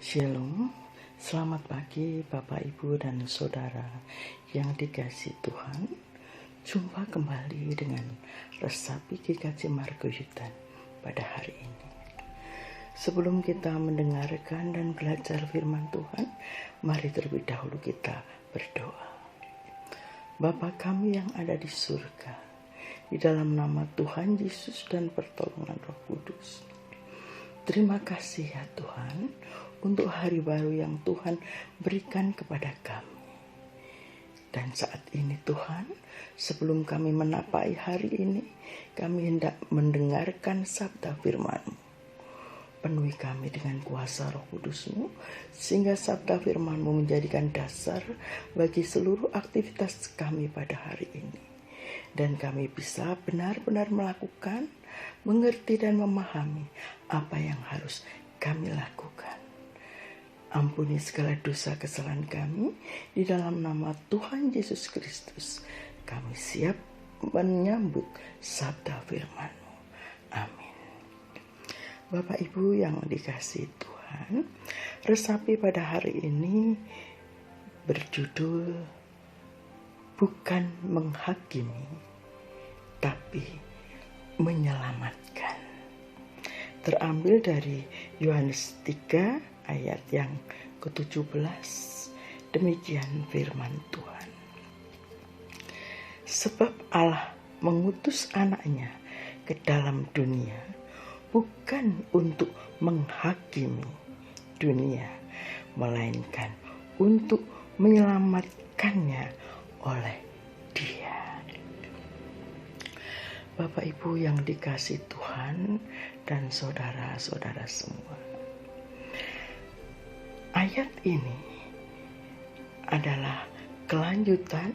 Shalom, selamat pagi Bapak Ibu dan Saudara yang dikasihi Tuhan. Jumpa kembali dengan Resapi GKJ Margoyudan pada hari ini. Sebelum kita mendengarkan dan belajar firman Tuhan, mari terlebih dahulu kita berdoa. Bapa kami yang ada di surga, di dalam nama Tuhan Yesus dan pertolongan Roh Kudus, terima kasih ya Tuhan untuk hari baru yang Tuhan berikan kepada kami. Dan saat ini Tuhan, sebelum kami menapai hari ini, kami hendak mendengarkan sabda firman-Mu. Penuhi kami dengan kuasa Roh Kudus-Mu, sehingga sabda firman-Mu menjadikan dasar bagi seluruh aktivitas kami pada hari ini. Dan kami bisa benar-benar melakukan, mengerti dan memahami apa yang harus kami lakukan. Ampuni segala dosa kesalahan kami, di dalam nama Tuhan Yesus Kristus. Kami siap menyambut sabda firman-Mu. Amin. Bapak Ibu yang dikasihi Tuhan, resapi pada hari ini berjudul bukan menghakimi, tapi menyelamatkan. Terambil dari Yohanes 3 ayat yang ke-17, demikian firman Tuhan. Sebab Allah mengutus anaknya ke dalam dunia, bukan untuk menghakimi dunia, melainkan untuk menyelamatkannya oleh Dia. Bapak Ibu yang dikasihi Tuhan dan saudara-saudara semua, ayat ini adalah kelanjutan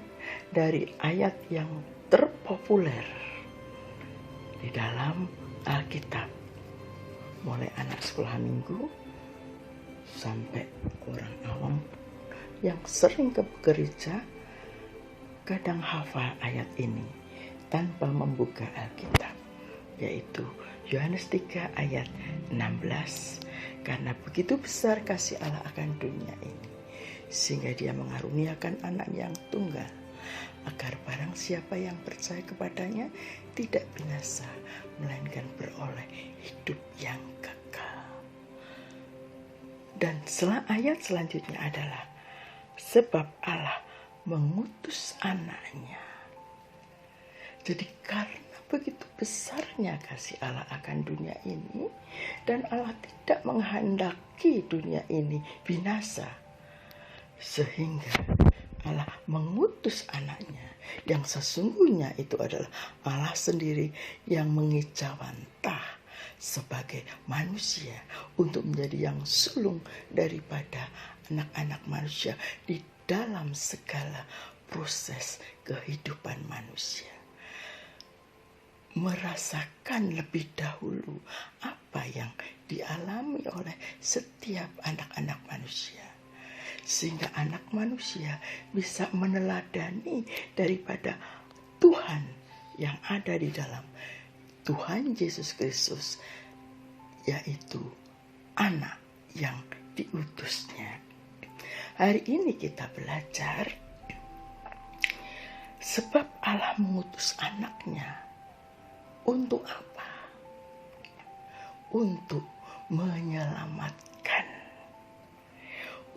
dari ayat yang terpopuler di dalam Alkitab. Mulai anak sekolah minggu sampai orang awam yang sering ke gereja kadang hafal ayat ini tanpa membuka Alkitab, yaitu Yohanes 3 ayat 16. Karena begitu besar kasih Allah akan dunia ini, sehingga Dia mengaruniakan anak yang tunggal, agar barang siapa yang percaya kepadanya tidak binasa, melainkan beroleh hidup yang kekal. Dan ayat selanjutnya adalah sebab Allah mengutus anaknya. Jadi karena begitu besarnya kasih Allah akan dunia ini, dan Allah tidak menghendaki dunia ini binasa, sehingga Allah mengutus anaknya, yang sesungguhnya itu adalah Allah sendiri yang mengijawantah sebagai manusia untuk menjadi yang sulung daripada anak-anak manusia di dalam segala proses kehidupan manusia. Merasakan lebih dahulu apa yang dialami oleh setiap anak-anak manusia, sehingga anak manusia bisa meneladani daripada Tuhan yang ada di dalam Tuhan Yesus Kristus, yaitu anak yang diutusnya. Hari ini kita belajar sebab Allah mengutus anaknya. Untuk apa? Untuk menyelamatkan.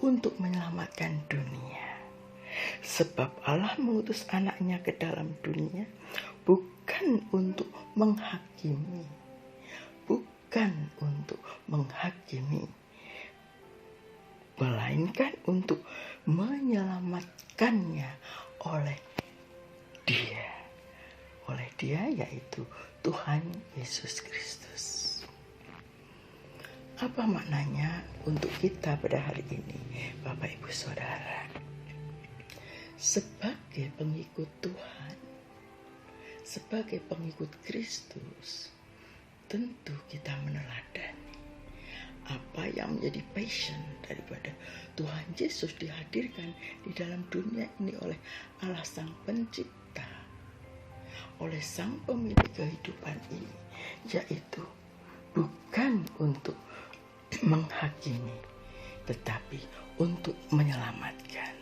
Untuk menyelamatkan dunia. Sebab Allah mengutus anaknya ke dalam dunia bukan untuk menghakimi. Bukan untuk menghakimi. Melainkan untuk menyelamatkannya oleh Dia. Oleh Dia, yaitu Tuhan Yesus Kristus. Apa maknanya untuk kita pada hari ini, Bapak Ibu Saudara? Sebagai pengikut Tuhan, sebagai pengikut Kristus, tentu kita meneladani apa yang menjadi passion daripada Tuhan Yesus dihadirkan di dalam dunia ini oleh Allah Sang Pencipta, oleh Sang Pemilik kehidupan ini, yaitu bukan untuk menghakimi, tetapi untuk menyelamatkan.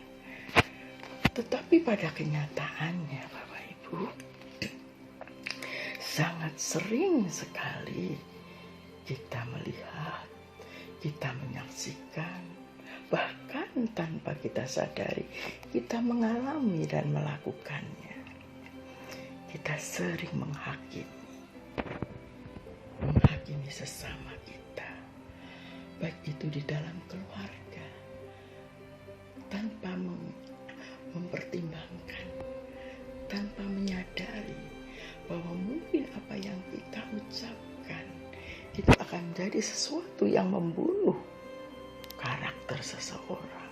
Tetapi pada kenyataannya Bapak Ibu, sangat sering sekali kita melihat, kita menyaksikan, bahkan tanpa kita sadari, kita mengalami dan melakukannya. Kita sering menghakimi sesama kita, baik itu di dalam keluarga, tanpa mempertimbangkan, tanpa menyadari bahwa mungkin apa yang kita ucapkan itu akan jadi sesuatu yang membunuh karakter seseorang.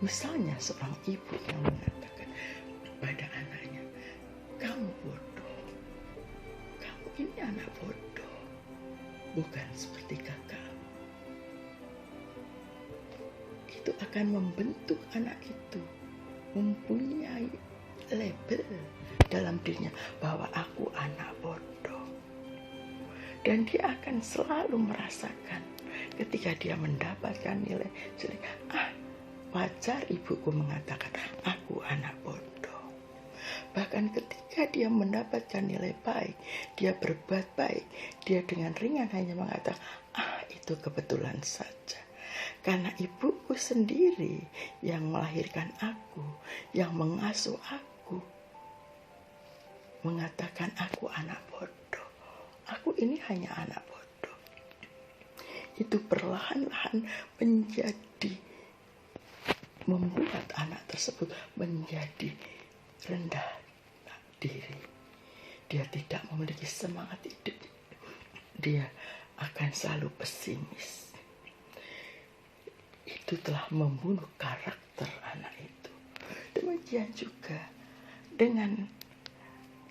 Misalnya seorang ibu yang mengatakan pada anaknya, kamu bodoh, kamu ini anak bodoh, bukan seperti kakakmu. Itu akan membentuk anak itu mempunyai label dalam dirinya bahwa aku anak bodoh. Dan dia akan selalu merasakan ketika dia mendapatkan nilai jelek, wajar ibuku mengatakan aku anak bodoh. Bahkan ketika dia mendapatkan nilai baik, dia berbuat baik, dia dengan ringan hanya mengatakan itu kebetulan saja. Karena ibuku sendiri yang melahirkan aku, yang mengasuh aku, mengatakan aku anak bodoh. Aku ini hanya anak bodoh. Itu perlahan-lahan membuat anak tersebut menjadi rendah diri. Dia tidak memiliki semangat hidup. Dia akan selalu pesimis. Itu telah membunuh karakter anak itu. Demikian juga dengan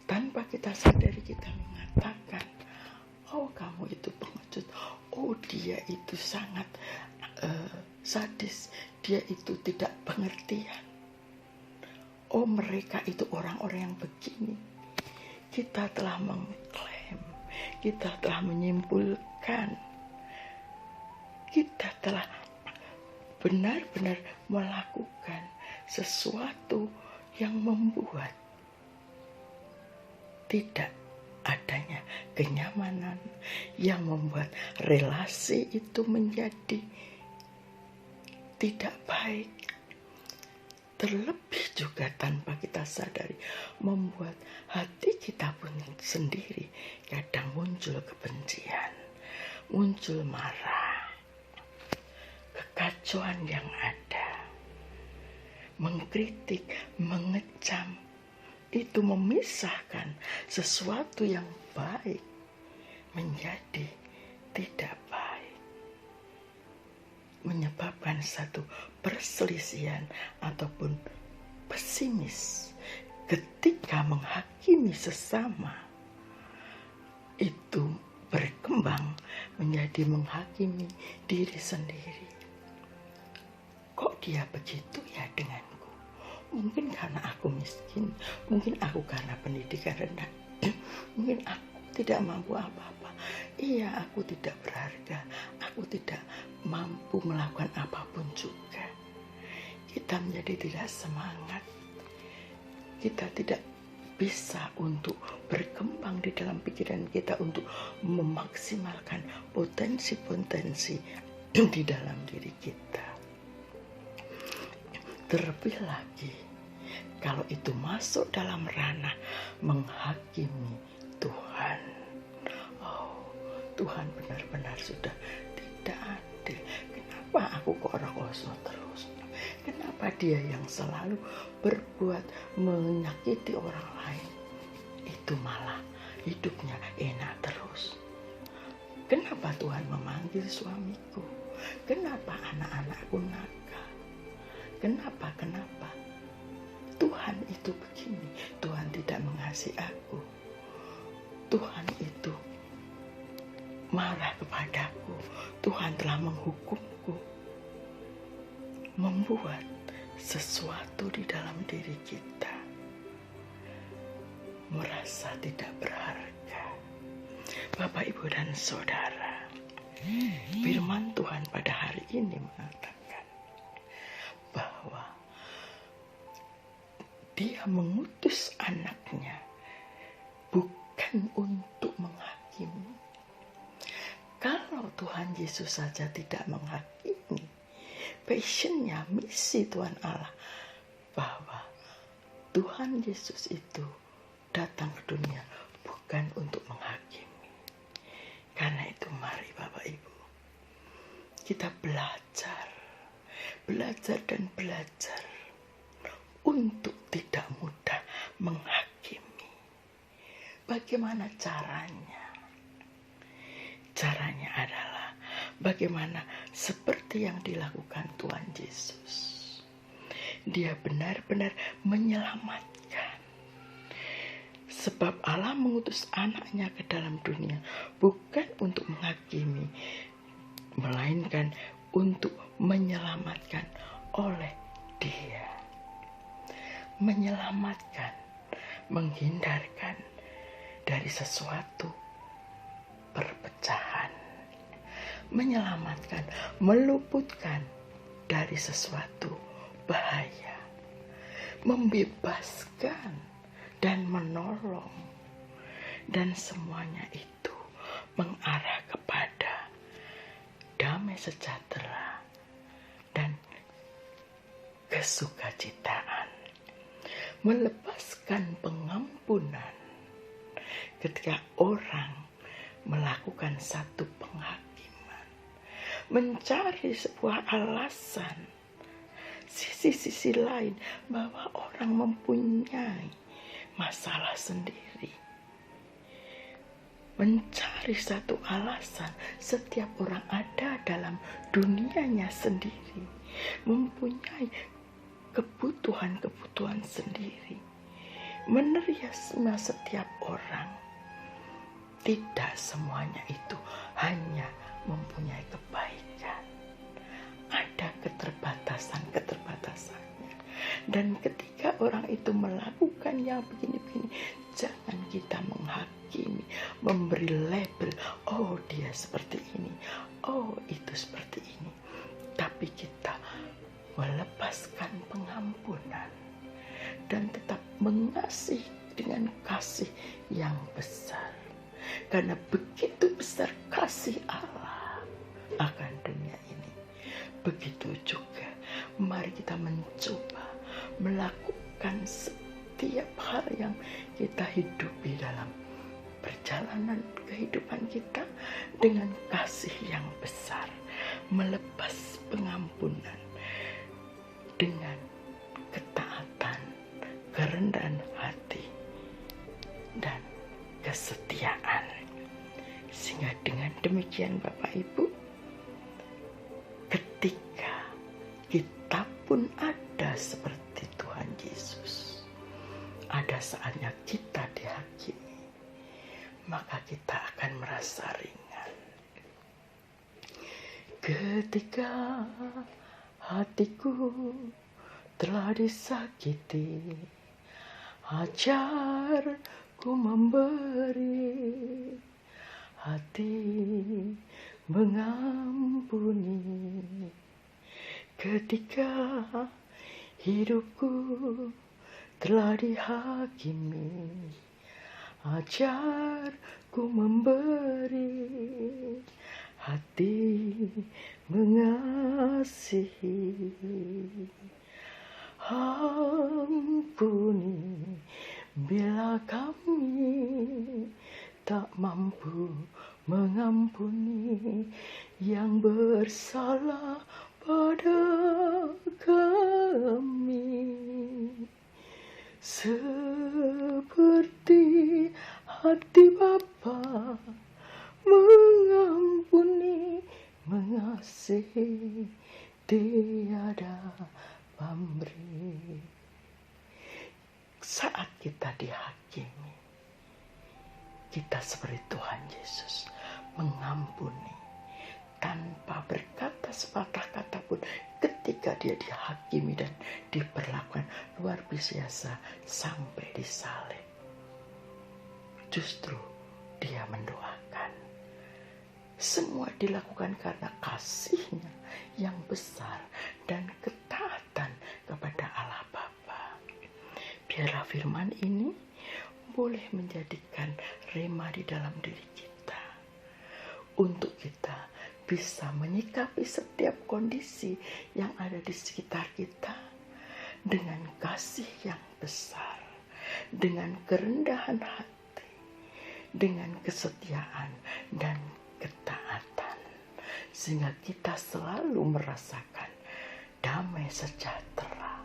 tanpa kita sadari kita mengatakan, kamu itu pengecut, dia itu sangat sadis, dia itu tidak pengertian, mereka itu orang-orang yang begini. Kita telah mengklaim, kita telah menyimpulkan, kita telah benar-benar melakukan sesuatu yang membuat tidak adanya kenyamanan, yang membuat relasi itu menjadi tidak baik. Terlebih juga tanpa kita sadari membuat hati kita pun sendiri kadang muncul kebencian, muncul marah, kekacauan yang ada, mengkritik, mengecam, itu memisahkan sesuatu yang baik menjadi tidak baik, menyebabkan satu perselisihan ataupun pesimis ketika menghakimi sesama. Itu berkembang menjadi menghakimi diri sendiri. Kok dia begitu ya denganku? Mungkin karena aku miskin, mungkin aku karena pendidikan rendah, mungkin aku tidak mampu apa-apa. Iya, aku tidak berharga, aku tidak mampu melakukan apapun juga. Kita menjadi tidak semangat, kita tidak bisa untuk berkembang di dalam pikiran kita untuk memaksimalkan potensi-potensi di dalam diri kita. Terlebih lagi kalau itu masuk dalam ranah menghakimi Tuhan. Tuhan benar-benar sudah tidak adil. Kenapa aku kok rekoso terus? Kenapa dia yang selalu berbuat menyakiti orang lain, itu malah hidupnya enak terus? Kenapa Tuhan memanggil suamiku? Kenapa anak-anakku nakal? Kenapa? Tuhan itu begini. Tuhan tidak mengasihi aku. Tuhan itu marah kepadaku. Tuhan telah menghukumku. Membuat sesuatu di dalam diri kita merasa tidak berharga. Bapak, Ibu, dan Saudara, Firman Tuhan pada hari ini mengatakan bahwa Dia mengutus anaknya bukan untuk menghakimi. Kalau Tuhan Yesus saja tidak menghakimi, passionnya, misi Tuhan Allah, bahwa Tuhan Yesus itu datang ke dunia bukan untuk menghakimi. Karena itu mari Bapak Ibu, kita belajar dan belajar untuk tidak mudah menghakimi. Bagaimana caranya? Caranya adalah bagaimana seperti yang dilakukan Tuhan Yesus. Dia benar-benar menyelamatkan. Sebab Allah mengutus anaknya ke dalam dunia bukan untuk menghakimi, melainkan untuk menyelamatkan oleh Dia. Menyelamatkan, menghindarkan dari sesuatu perpecahan. Menyelamatkan, meluputkan dari sesuatu bahaya. Membebaskan dan menolong. Dan semuanya itu mengarah kepada damai sejahtera dan kesukacitaan. Melepaskan pengampunan ketika orang melakukan satu penghakiman, mencari sebuah alasan, sisi-sisi lain bahwa orang mempunyai masalah sendiri. Mencari satu alasan, setiap orang ada dalam dunianya sendiri, mempunyai kebutuhan-kebutuhan sendiri. Menerima setiap orang, tidak semuanya itu hanya mempunyai kebaikan. Ada keterbatasan-keterbatasannya. Dan ketika orang itu melakukan yang begini-begini, jangan kita menghakimi, memberi label, oh dia seperti ini, oh itu seperti ini. Tapi kita melepaskan pengampunan dan tetap mengasihi dengan kasih yang besar. Karena begitu besar kasih Allah akan dunia ini, begitu juga mari kita mencoba melakukan setiap hal yang kita hidupi dalam perjalanan kehidupan kita dengan kasih yang besar, melepas pengampunan dengan ketaatan, kerendahan hati, dan kesetiaan. Sehingga dengan demikian Bapak Ibu, ketika kita pun ada seperti Tuhan Yesus, ada saatnya kita dihakimi, maka kita akan merasa ringan. Ketika hatiku telah disakiti, ajarku memberi hati mengampuni. Ketika hidupku telah dihakimi, ajarku memberi hati mengasihi. Ampuni bila kami tak mampu mengampuni yang bersalah pada kami, seperti hati Bapa mengampuni, mengasihi, tiada pamrih. Saat kita dihakimi, kita seperti Tuhan Yesus mengampuni tanpa berkata sepatah kata pun. Ketika dia dihakimi dan diperlakukan luar biasa sampai disalib, justru dia mendoakan Semua dilakukan karena kasih-Nya yang besar dan ketaatan kepada Allah Bapa. Biarlah firman ini boleh menjadikan rema di dalam diri kita, untuk kita bisa menyikapi setiap kondisi yang ada di sekitar kita dengan kasih yang besar, dengan kerendahan hati, dengan kesetiaan dan ketaatan, sehingga kita selalu merasakan damai sejahtera,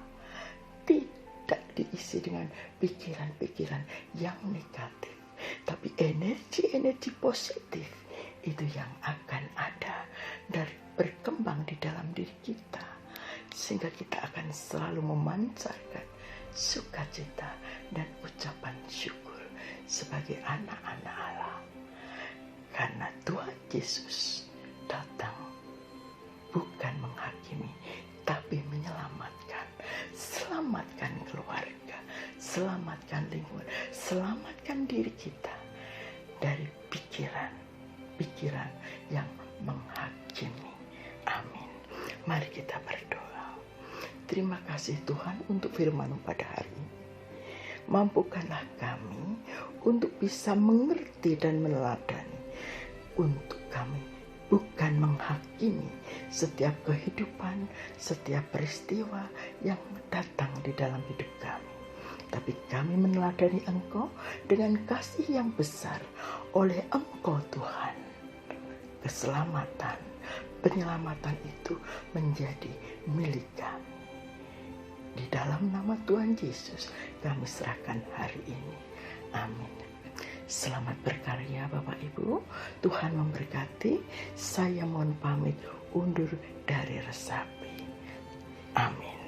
tidak diisi dengan pikiran-pikiran yang negatif, tapi energi-energi positif itu yang akan ada dan berkembang di dalam diri kita, sehingga kita akan selalu memancarkan sukacita dan ucapan syukur sebagai anak-anak Allah. Karena Tuhan Yesus datang bukan menghakimi, tapi menyelamatkan. Selamatkan keluarga, selamatkan lingkungan, selamatkan diri kita dari pikiran yang menghakimi. Amin. Mari kita berdoa. Terima kasih Tuhan untuk firman pada hari ini. Mampukanlah kami untuk bisa mengerti dan meneladani, untuk kami bukan menghakimi setiap kehidupan, setiap peristiwa yang datang di dalam hidup kami, tapi kami meneladani Engkau dengan kasih yang besar. Oleh Engkau Tuhan, keselamatan, penyelamatan itu menjadi milik kami. Di dalam nama Tuhan Yesus kami serahkan hari ini. Amin. Selamat berkarya Bapak Ibu. Tuhan memberkati. Saya mohon pamit undur dari resapi. Amin.